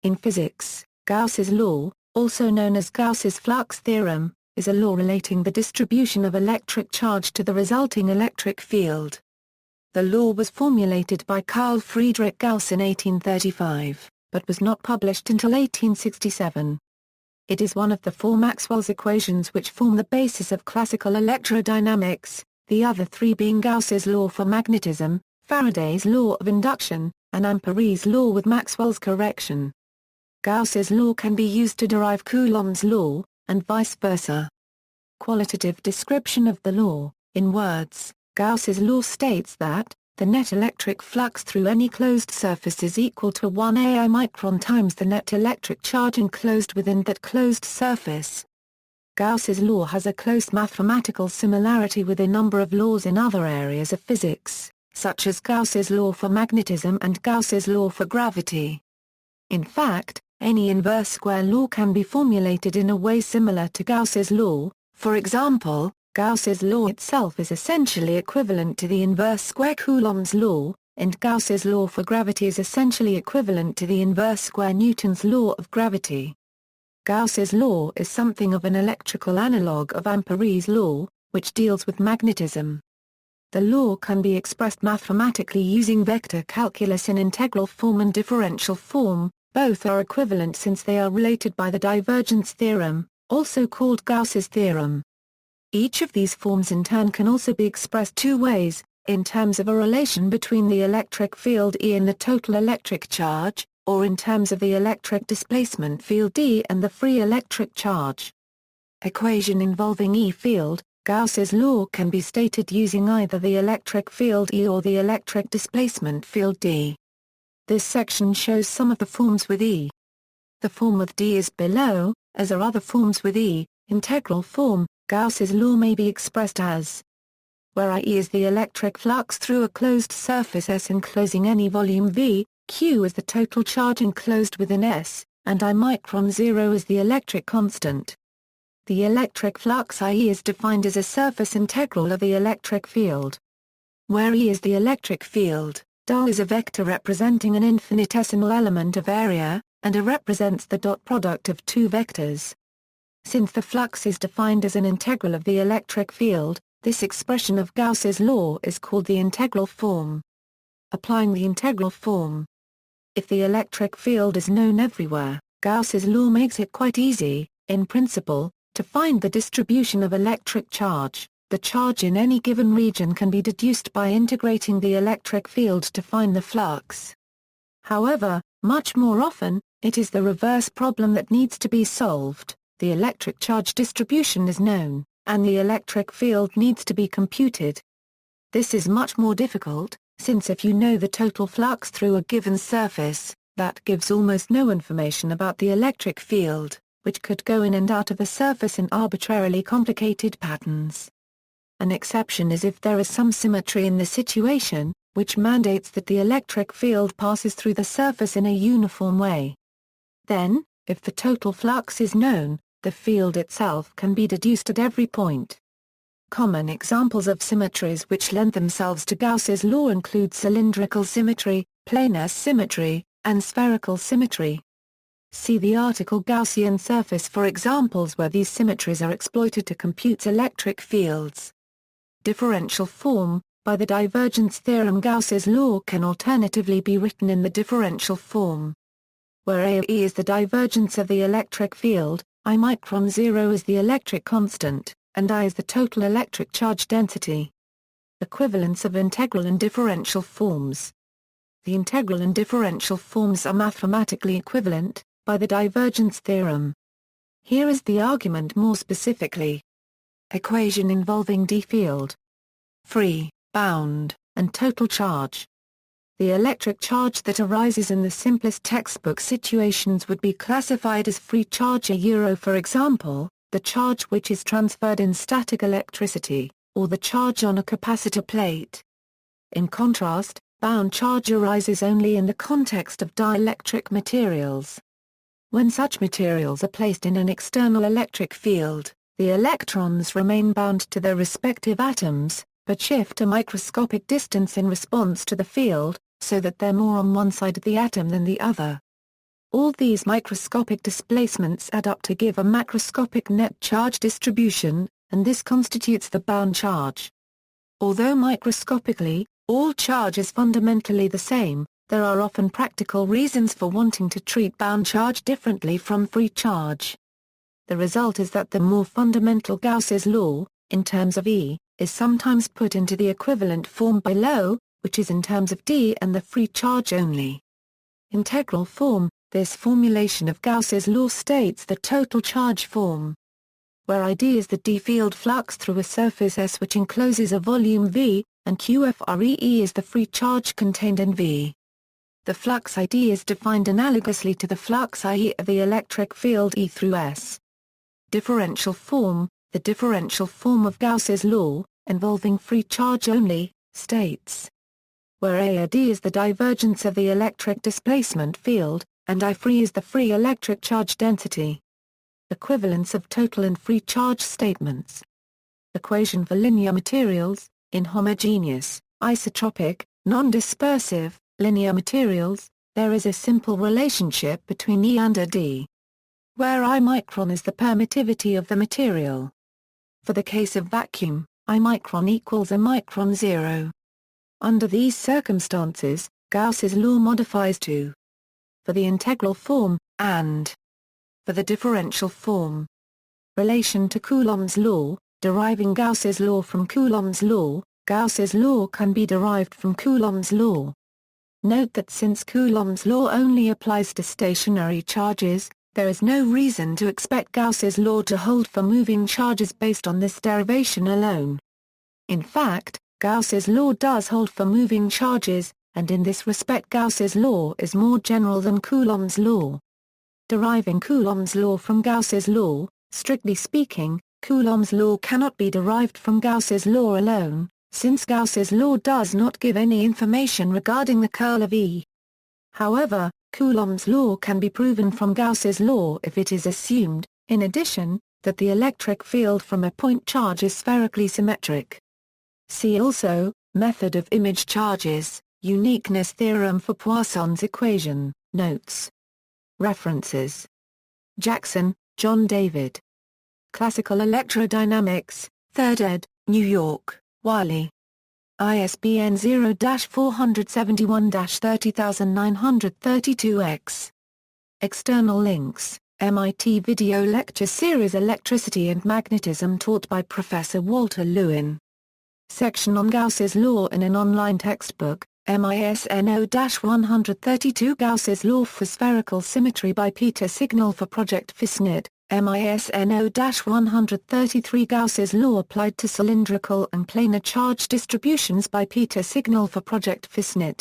In physics, Gauss's law, also known as Gauss's flux theorem, is a law relating the distribution of electric charge to the resulting electric field. The law was formulated by Carl Friedrich Gauss in 1835, but was not published until 1867. It is one of the four Maxwell's equations which form the basis of classical electrodynamics, the other three being Gauss's law for magnetism, Faraday's law of induction, and Ampère's law with Maxwell's correction. Gauss's law can be used to derive Coulomb's law, and vice versa. Qualitative description of the law: in words, Gauss's law states that the net electric flux through any closed surface is equal to 1 AI micron times the net electric charge enclosed within that closed surface. Gauss's law has a close mathematical similarity with a number of laws in other areas of physics, such as Gauss's law for magnetism and Gauss's law for gravity. In fact, any inverse square law can be formulated in a way similar to Gauss's law. For example, Gauss's law itself is essentially equivalent to the inverse square Coulomb's law, and Gauss's law for gravity is essentially equivalent to the inverse square Newton's law of gravity. Gauss's law is something of an electrical analog of Ampère's law, which deals with magnetism. The law can be expressed mathematically using vector calculus in integral form and differential form. Both are equivalent since they are related by the divergence theorem, also called Gauss's theorem. Each of these forms in turn can also be expressed two ways, in terms of a relation between the electric field E and the total electric charge, or in terms of the electric displacement field D and the free electric charge. Equation involving E field: Gauss's law can be stated using either the electric field E or the electric displacement field D. This section shows some of the forms with E. The form with D is below, as are other forms with E. Integral form: Gauss's law may be expressed as, where I E is the electric flux through a closed surface S enclosing any volume V, Q is the total charge enclosed within S, and I micron 0 is the electric constant. The electric flux IE is defined as a surface integral of the electric field. Where E is the electric field, dA is a vector representing an infinitesimal element of area, and A represents the dot product of two vectors. Since the flux is defined as an integral of the electric field, this expression of Gauss's law is called the integral form. Applying the integral form: if the electric field is known everywhere, Gauss's law makes it quite easy, in principle, to find the distribution of electric charge. The charge in any given region can be deduced by integrating the electric field to find the flux. However, much more often, it is the reverse problem that needs to be solved. The electric charge distribution is known, and the electric field needs to be computed. This is much more difficult, since if you know the total flux through a given surface, that gives almost no information about the electric field, which could go in and out of a surface in arbitrarily complicated patterns. An exception is if there is some symmetry in the situation, which mandates that the electric field passes through the surface in a uniform way. Then, if the total flux is known, the field itself can be deduced at every point. Common examples of symmetries which lend themselves to Gauss's law include cylindrical symmetry, planar symmetry, and spherical symmetry. See the article Gaussian surface for examples where these symmetries are exploited to compute electric fields. Differential form: by the divergence theorem, Gauss's law can alternatively be written in the differential form. Where A of E is the divergence of the electric field, I micron 0 is the electric constant, and I is the total electric charge density. Equivalence of integral and differential forms. The integral and differential forms are mathematically equivalent, by the divergence theorem. Here is the argument more specifically. Equation involving D field. Free, bound, and total charge. The electric charge that arises in the simplest textbook situations would be classified as free charge for example, the charge which is transferred in static electricity, or the charge on a capacitor plate. In contrast, bound charge arises only in the context of dielectric materials. When such materials are placed in an external electric field, the electrons remain bound to their respective atoms, but shift a microscopic distance in response to the field, so that they're more on one side of the atom than the other. All these microscopic displacements add up to give a macroscopic net charge distribution, and this constitutes the bound charge. Although microscopically, all charge is fundamentally the same, there are often practical reasons for wanting to treat bound charge differently from free charge. The result is that the more fundamental Gauss's law, in terms of E, is sometimes put into the equivalent form below, which is in terms of D and the free charge only. Integral form, this formulation of Gauss's law states the total charge form, where ID is the d field flux through a surface S which encloses a volume V, and QFREE is the free charge contained in V. The flux ID is defined analogously to the flux IE of the electric field E through S. Differential form, the differential form of Gauss's law, involving free charge only, states, where AD is the divergence of the electric displacement field, and I free is the free electric charge density. Equivalence of total and free charge statements. Equation for linear materials, in homogeneous, isotropic, non-dispersive, linear materials, there is a simple relationship between E and AD, where I micron is the permittivity of the material. For the case of vacuum, I micron equals a micron 0. Under these circumstances, Gauss's law modifies to, for the integral form, and for the differential form. Relation to Coulomb's law, deriving Gauss's law from Coulomb's law, Gauss's law can be derived from Coulomb's law. Note that since Coulomb's law only applies to stationary charges, there is no reason to expect Gauss's law to hold for moving charges based on this derivation alone. In fact, Gauss's law does hold for moving charges, and in this respect Gauss's law is more general than Coulomb's law. Deriving Coulomb's law from Gauss's law, strictly speaking, Coulomb's law cannot be derived from Gauss's law alone, since Gauss's law does not give any information regarding the curl of E. However, Coulomb's law can be proven from Gauss's law if it is assumed, in addition, that the electric field from a point charge is spherically symmetric. See also, method of image charges, uniqueness theorem for Poisson's equation, notes. References. Jackson, John David. Classical Electrodynamics, 3rd ed., New York, Wiley. ISBN 0-471-30932-X. External links, MIT Video Lecture Series Electricity and Magnetism taught by Professor Walter Lewin. Section on Gauss's law in an online textbook, MISN 0-132 Gauss's law for spherical symmetry by Peter Signal for Project FISNet, MISN 0-133 Gauss's law applied to cylindrical and planar charge distributions by Peter Signal for Project FISNet.